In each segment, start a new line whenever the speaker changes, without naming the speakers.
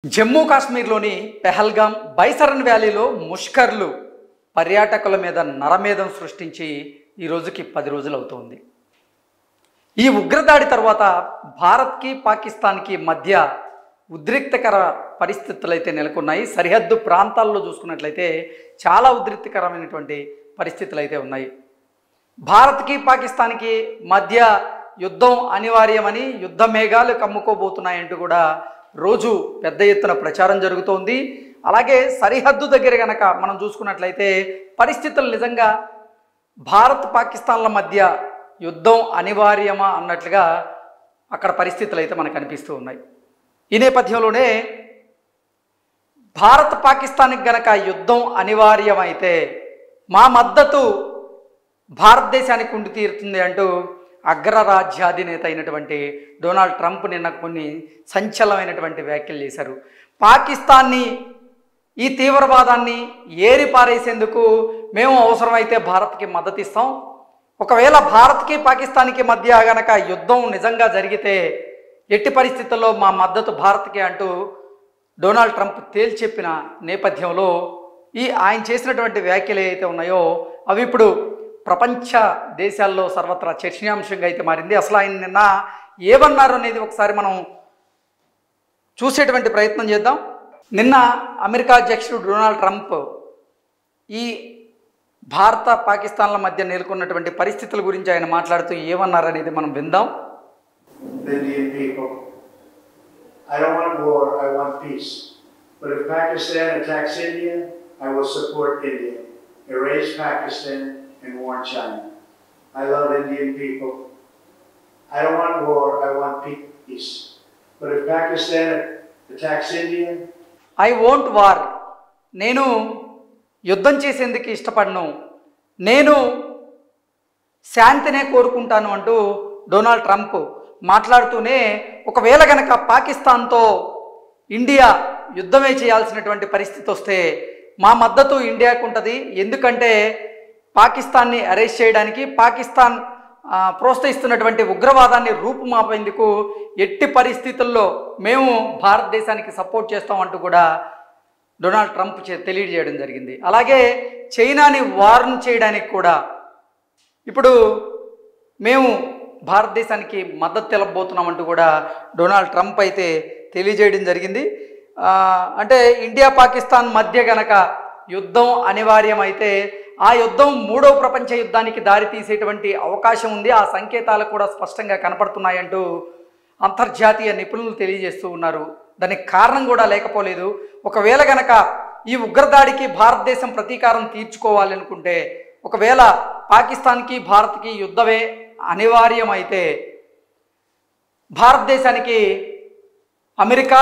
జమ్మూ కాశ్మీర్లోని పెహల్గాం బైసరన్ వ్యాలీలో ముష్కర్లు పర్యాటకుల మీద నరమేధం సృష్టించి ఈ రోజుకి 10 రోజులు అవుతోంది. ఈ ఉగ్రదాడి తర్వాత భారత్కి పాకిస్తాన్కి మధ్య ఉద్రిక్తకర పరిస్థితులు అయితే నెలకొన్నాయి. సరిహద్దు ప్రాంతాల్లో చూసుకున్నట్లయితే చాలా ఉద్రిక్తకరమైనటువంటి పరిస్థితులు అయితే ఉన్నాయి. భారత్కి పాకిస్తాన్కి మధ్య యుద్ధం అనివార్యమని, యుద్ధ మేఘాలు కమ్ముకోబోతున్నాయంటూ కూడా రోజు పెద్ద ఎత్తున ప్రచారం జరుగుతోంది. అలాగే సరిహద్దు దగ్గర కనుక మనం చూసుకున్నట్లయితే పరిస్థితులు నిజంగా భారత్ పాకిస్తాన్ల మధ్య యుద్ధం అనివార్యమా అన్నట్లుగా అక్కడ పరిస్థితులు అయితే మనకు అనిపిస్తూ ఉన్నాయి. ఈ నేపథ్యంలోనే భారత్ పాకిస్తాన్కి గనక యుద్ధం అనివార్యమైతే మా మద్దతు భారతదేశానికి ఉండి తీరుతుంది అంటూ అగ్రరాజ్యాధినేత అయినటువంటి డొనాల్డ్ ట్రంప్ నిన్న కొన్ని సంచలనమైనటువంటి వ్యాఖ్యలు చేశారు. పాకిస్తాన్ని, ఈ తీవ్రవాదాన్ని ఏరిపారేసేందుకు మేము అవసరమైతే భారత్కి మద్దతు ఇస్తాం. ఒకవేళ భారత్కి పాకిస్తాన్కి మధ్య గనక యుద్ధం నిజంగా జరిగితే ఎట్టి పరిస్థితుల్లో మా మద్దతు భారత్కి అంటూ డొనాల్డ్ ట్రంప్ తేల్చెప్పిన నేపథ్యంలో ఆయన చేసినటువంటి వ్యాఖ్యలు ఏవైతే ఉన్నాయో అవి ఇప్పుడు ప్రపంచ దేశాల్లో సర్వత్రా చర్చనీయాంశంగా అయితే మారింది. అసలు ఆయన నిన్న ఏమన్నారు అనేది ఒకసారి మనం చూసేటువంటి ప్రయత్నం చేద్దాం. నిన్న అమెరికా అధ్యక్షుడు డొనాల్డ్ ట్రంప్ ఈ భారత పాకిస్తాన్ల మధ్య నెలకొన్నటువంటి పరిస్థితుల గురించి ఆయన మాట్లాడుతూ ఏమన్నారు అనేది మనం విందాం.
Indian people, I don't want war, I want peace. But if Pakistan attacks India, I will support India. Erase Pakistan and warn China. I love Indian people. I don't want war, I want peace. But if Pakistan attacks India,
I won't war. నేను యుద్ధం చేసేందుకు ఇష్టపడను, నేను శాంతినే కోరుకుంటాను అంటూ Donald Trump మాట్లాడుతూనే ఒకవేళ గనక పాకిస్తాన్తో ఇండియా యుద్ధమే చేయాల్సినటువంటి పరిస్థితి వస్తే మా మద్దతు ఇండియాకు ఉంటుంది. ఎందుకంటే పాకిస్తాన్ని అరెస్ట్ చేయడానికి, పాకిస్తాన్ ప్రోత్సహిస్తున్నటువంటి ఉగ్రవాదాన్ని రూపుమాపేందుకు ఎట్టి పరిస్థితుల్లో మేము భారతదేశానికి సపోర్ట్ చేస్తామంటూ కూడా డొనాల్డ్ ట్రంప్ తెలియజేయడం జరిగింది. అలాగే చైనాని వార్న్ చేయడానికి కూడా ఇప్పుడు మేము భారతదేశానికి మద్దతు తెలపబోతున్నామంటూ కూడా డొనాల్డ్ ట్రంప్ అయితే తెలియజేయడం జరిగింది. అంటే ఇండియా పాకిస్తాన్ మధ్య గనక యుద్ధం అనివార్యమైతే ఆ యుద్ధం 3వ ప్రపంచ యుద్ధానికి దారితీసేటువంటి అవకాశం ఉంది. ఆ సంకేతాలు కూడా స్పష్టంగా కనపడుతున్నాయంటూ అంతర్జాతీయ నిపుణులు తెలియజేస్తూ ఉన్నారు. దానికి కారణం కూడా లేకపోలేదు. ఒకవేళ గనక ఈ ఉగ్రదాడికి భారతదేశం ప్రతీకారం తీర్చుకోవాలనుకుంటే, ఒకవేళ పాకిస్తాన్కి భారత్కి యుద్ధమే అనివార్యమైతే భారతదేశానికి అమెరికా,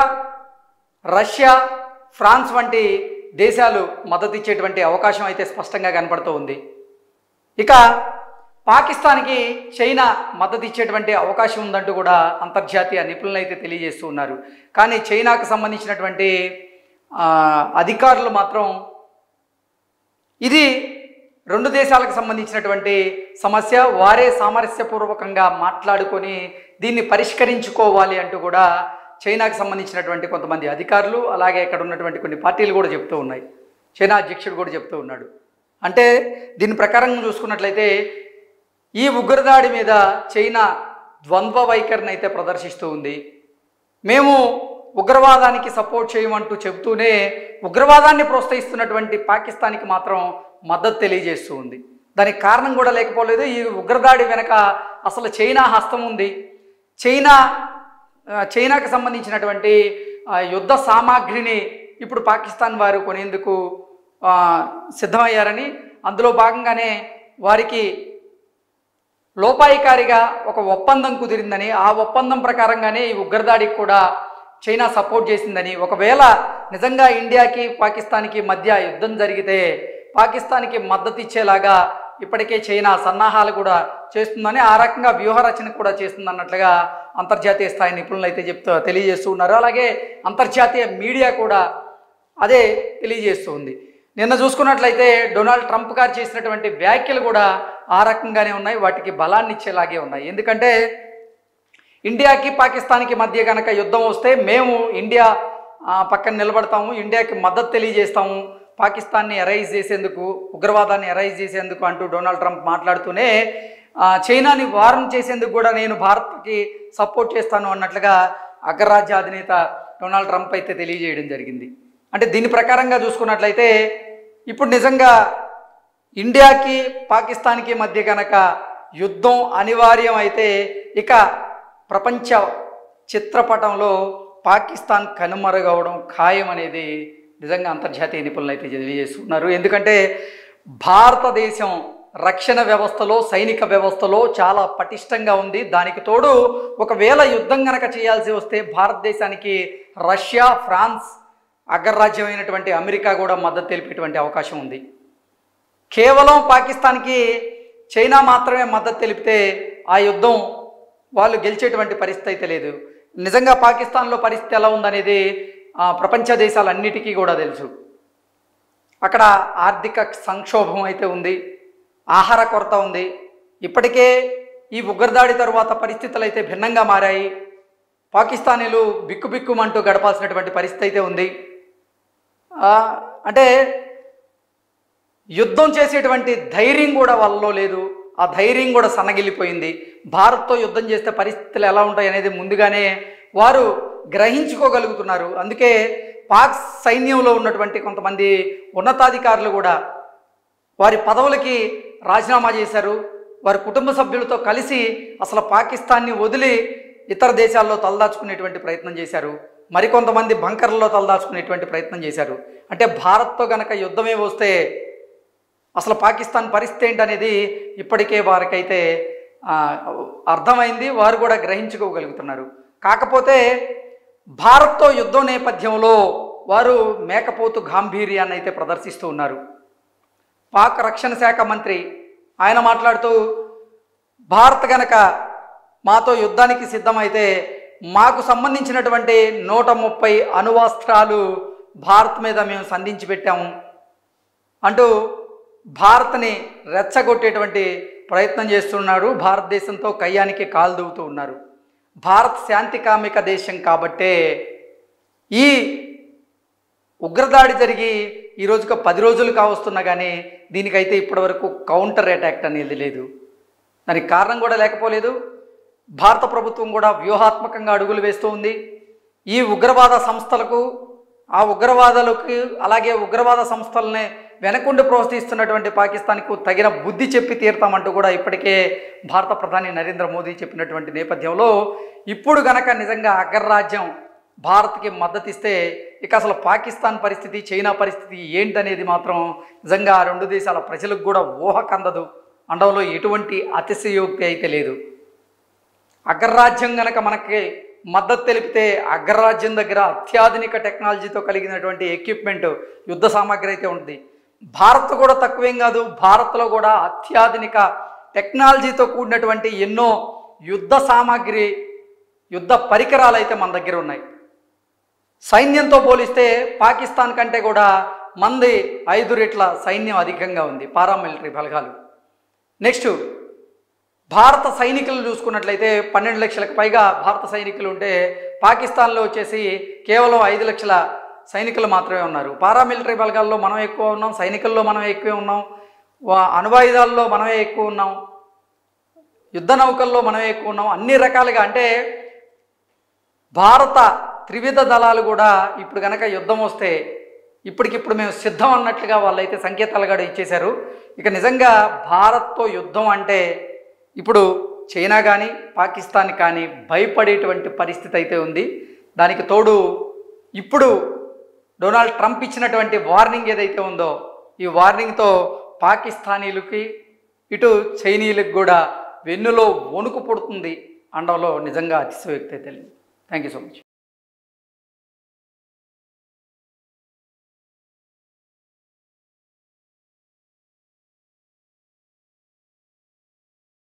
రష్యా, ఫ్రాన్స్ వంటి దేశాలు మద్దతు ఇచ్చేటువంటి అవకాశం అయితే స్పష్టంగా కనపడుతూ ఉంది. ఇక పాకిస్తాన్కి చైనా మద్దతు ఇచ్చేటువంటి అవకాశం ఉందంటూ కూడా అంతర్జాతీయ నిపుణులు అయితే తెలియజేస్తూ ఉన్నారు. కానీ చైనాకు సంబంధించినటువంటి అధికారులు మాత్రం ఇది 2 దేశాలకు సంబంధించినటువంటి సమస్య, వారే సామరస్యపూర్వకంగా మాట్లాడుకొని దీన్ని పరిష్కరించుకోవాలి అంటూ కూడా చైనాకు సంబంధించినటువంటి కొంతమంది అధికారులు, అలాగే ఇక్కడ ఉన్నటువంటి కొన్ని పార్టీలు కూడా చెప్తూ ఉన్నాయి. చైనా అధ్యక్షుడు కూడా చెప్తూ ఉన్నాడు. అంటే దీని ప్రకారం చూసుకున్నట్లయితే ఈ ఉగ్రదాడి మీద చైనా ద్వంద్వ వైఖరిని అయితే ప్రదర్శిస్తూ ఉంది. మేము ఉగ్రవాదానికి సపోర్ట్ చేయమంటూ చెబుతూనే ఉగ్రవాదాన్ని ప్రోత్సహిస్తున్నటువంటి పాకిస్తాన్కి మాత్రం మద్దతు తెలియజేస్తూ ఉంది. దానికి కారణం కూడా లేకపోలేదు. ఈ ఉగ్రదాడి వెనక అసలు చైనా హస్తం ఉంది. చైనాకు సంబంధించినటువంటి యుద్ధ సామాగ్రిని ఇప్పుడు పాకిస్తాన్ వారు కొనేందుకు సిద్ధమయ్యారని, అందులో భాగంగానే వారికి లోపాయికారిగా ఒక ఒప్పందం కుదిరిందని, ఆ ఒప్పందం ప్రకారంగానే ఈ ఉగ్రదాడికి కూడా చైనా సపోర్ట్ చేసిందని, ఒకవేళ నిజంగా ఇండియాకి పాకిస్తాన్కి మధ్య యుద్ధం జరిగితే పాకిస్తాన్కి మద్దతు ఇచ్చేలాగా ఇప్పటికే చైనా సన్నాహాలు కూడా చేస్తుందని, ఆ రకంగా వ్యూహరచన కూడా చేస్తుందన్నట్లుగా అంతర్జాతీయ స్థాయి నిపుణులు అయితే తెలియజేస్తూ ఉన్నారు. అలాగే అంతర్జాతీయ మీడియా కూడా అదే తెలియజేస్తూ ఉంది. నిన్న చూసుకున్నట్లయితే డొనాల్డ్ ట్రంప్ గారు చేసినటువంటి వ్యాఖ్యలు కూడా ఆ రకంగానే ఉన్నాయి, వాటికి బలాన్ని ఇచ్చేలాగే ఉన్నాయి. ఎందుకంటే ఇండియాకి పాకిస్తాన్కి మధ్య కనుక యుద్ధం వస్తే మేము ఇండియా పక్కన నిలబడతాము, ఇండియాకి మద్దతు తెలియజేస్తాము, పాకిస్తాన్ని ఎరైజ్ చేసేందుకు, ఉగ్రవాదాన్ని ఎరైజ్ చేసేందుకు అంటూ డొనాల్డ్ ట్రంప్ మాట్లాడుతూనే చైనాని వార్న్ చేసేందుకు కూడా నేను భారత్కి సపోర్ట్ చేస్తాను అన్నట్లుగా అగ్రరాజ్య అధినేత డొనాల్డ్ ట్రంప్ అయితే తెలియజేయడం జరిగింది. అంటే దీని ప్రకారంగా చూసుకున్నట్లయితే ఇప్పుడు నిజంగా ఇండియాకి పాకిస్తాన్కి మధ్య కనుక యుద్ధం అనివార్యం అయితే ఇక ప్రపంచ చిత్రపటంలో పాకిస్తాన్ కనుమరుగవడం ఖాయం అనేది నిజంగా అంతర్జాతీయ నిపుణులు అయితే తెలియజేస్తున్నారు. ఎందుకంటే భారతదేశం రక్షణ వ్యవస్థలో, సైనిక వ్యవస్థలో చాలా పటిష్టంగా ఉంది. దానికి తోడు ఒకవేళ యుద్ధం కనుక చేయాల్సి వస్తే భారతదేశానికి రష్యా, ఫ్రాన్స్, అగ్రరాజ్యమైనటువంటి అమెరికా కూడా మద్దతు తెలిపేటువంటి అవకాశం ఉంది. కేవలం పాకిస్తాన్కి చైనా మాత్రమే మద్దతు తెలిపితే ఆ యుద్ధం వాళ్ళు గెలిచేటువంటి పరిస్థితి అయితే లేదు. నిజంగా పాకిస్తాన్లో పరిస్థితి ఎలా ఉందనేది ప్రపంచ దేశాలన్నిటికీ కూడా తెలుసు. అక్కడ ఆర్థిక సంక్షోభం అయితే ఉంది, ఆహార కొరత ఉంది. ఇప్పటికే ఈ ఉగ్రదాడి తరువాత పరిస్థితులు అయితే భిన్నంగా మారాయి. పాకిస్తానీలు బిక్కుబిక్కుమంటూ గడపాల్సినటువంటి పరిస్థితి అయితే ఉంది. అంటే యుద్ధం చేసేటువంటి ధైర్యం కూడా వాళ్ళలో లేదు. ఆ ధైర్యం కూడా సన్నగిల్లిపోయింది. భారత్తో యుద్ధం చేస్తే పరిస్థితులు ఎలా ఉంటాయి అనేది ముందుగానే వారు గ్రహించుకోగలుగుతున్నారు. అందుకే పాక్ సైన్యంలో ఉన్నటువంటి కొంతమంది ఉన్నతాధికారులు కూడా వారి పదవులకి రాజీనామా చేశారు. వారి కుటుంబ సభ్యులతో కలిసి అసలు పాకిస్తాన్ని వదిలి ఇతర దేశాల్లో తలదాచుకునేటువంటి ప్రయత్నం చేశారు. మరికొంతమంది బంకర్లలో తలదాచుకునేటువంటి ప్రయత్నం చేశారు. అంటే భారత్తో గనక యుద్ధమే వస్తే అసలు పాకిస్తాన్ పరిస్థితి ఏంటనేది ఇప్పటికే వారికైతే అర్థమైంది. వారు కూడా గ్రహించుకోగలుగుతున్నారు. కాకపోతే భారత్తో యుద్ధం నేపథ్యంలో వారు మేకపోతు గాంభీర్యాన్ని అయితే ప్రదర్శిస్తూ ఉన్నారు. పాక్ రక్షణ శాఖ మంత్రి ఆయన మాట్లాడుతూ భారత్ గనక మాతో యుద్ధానికి సిద్ధమైతే మాకు సంబంధించినటువంటి 130 అణువాస్త్రాలు భారత్ మీద మేము సంధించి పెట్టాము అంటూ భారత్ని రెచ్చగొట్టేటువంటి ప్రయత్నం చేస్తున్నారు. భారతదేశంతో కయ్యానికి కాలు దువ్వుతూ ఉన్నారు. భారత్ శాంతి కామిక దేశం కాబట్టే ఈ ఉగ్రదాడి జరిగి ఈ రోజుకు 10 రోజులు కావస్తున్నా కానీ దీనికైతే ఇప్పటివరకు కౌంటర్ అటాక్ అనేది లేదు. దానికి కారణం కూడా లేకపోలేదు. భారత ప్రభుత్వం కూడా వ్యూహాత్మకంగా అడుగులు వేస్తూ ఉంది. ఈ ఉగ్రవాద సంస్థలకు, ఆ ఉగ్రవాదులకు, అలాగే ఉగ్రవాద సంస్థలని వెనకుండి ప్రోత్సహిస్తున్నటువంటి పాకిస్తాన్కు తగిన బుద్ధి చెప్పి తీరుతామంటూ కూడా ఇప్పటికే భారత ప్రధాని నరేంద్ర మోదీ చెప్పినటువంటి నేపథ్యంలో ఇప్పుడు గనక నిజంగా అగ్రరాజ్యం భారత్కి మద్దతు ఇస్తే ఇక అసలు పాకిస్తాన్ పరిస్థితి, చైనా పరిస్థితి ఏంటనేది మాత్రం నిజంగా ఆ రెండు దేశాల ప్రజలకు కూడా ఊహ కందదు అనడంలో ఎటువంటి అతిశయోక్తి అయితే లేదు. అగ్రరాజ్యం గనక మనకి మద్దతు తెలిపితే అగ్రరాజ్యం దగ్గర అత్యాధునిక టెక్నాలజీతో కలిగినటువంటి ఎక్విప్మెంట్, యుద్ధ సామాగ్రి అయితే ఉంటుంది. భారత్ కూడా తక్కువేం కాదు. భారత్లో కూడా అత్యాధునిక టెక్నాలజీతో కూడినటువంటి ఎన్నో యుద్ధ సామాగ్రి, యుద్ధ పరికరాలు అయితే మన దగ్గర ఉన్నాయి. సైన్యంతో పోలిస్తే పాకిస్తాన్ కంటే కూడా మంది 5 రెట్ల సైన్యం అధికంగా ఉంది, పారామిలిటరీ బలగాలు. నెక్స్ట్ భారత సైనికులు చూసుకున్నట్లయితే 12 లక్షలకు పైగా భారత సైనికులు ఉంటే పాకిస్తాన్లో వచ్చేసి కేవలం 5 లక్షల సైనికులు మాత్రమే ఉన్నారు. పారామిలిటరీ బలగాల్లో మనం ఎక్కువ ఉన్నాం, సైనికుల్లో మనం ఎక్కువ ఉన్నాం, అణువాయుధాల్లో మనమే ఎక్కువ ఉన్నాం, యుద్ధ నౌకల్లో మనమే ఎక్కువ ఉన్నాం. అన్ని రకాలుగా అంటే భారత త్రివిధ దళాలు కూడా ఇప్పుడు కనుక యుద్ధం వస్తే ఇప్పటికిప్పుడు మేము సిద్ధం అన్నట్లుగా వాళ్ళైతే సంకేతాలు కూడా ఇచ్చేశారు. ఇక నిజంగా భారత్తో యుద్ధం అంటే ఇప్పుడు చైనా కానీ పాకిస్తాన్ కానీ భయపడేటువంటి పరిస్థితి అయితే ఉంది. దానికి తోడు ఇప్పుడు డొనాల్డ్ ట్రంప్ ఇచ్చినటువంటి వార్నింగ్ ఏదైతే ఉందో ఈ వార్నింగ్తో పాకిస్తానీలకి ఇటు చైనీయులకు కూడా వెన్నులో వణుకు పుడుతుంది అనడంలో నిజంగా అతిశయోక్తి తెలియదు. Thank you so much.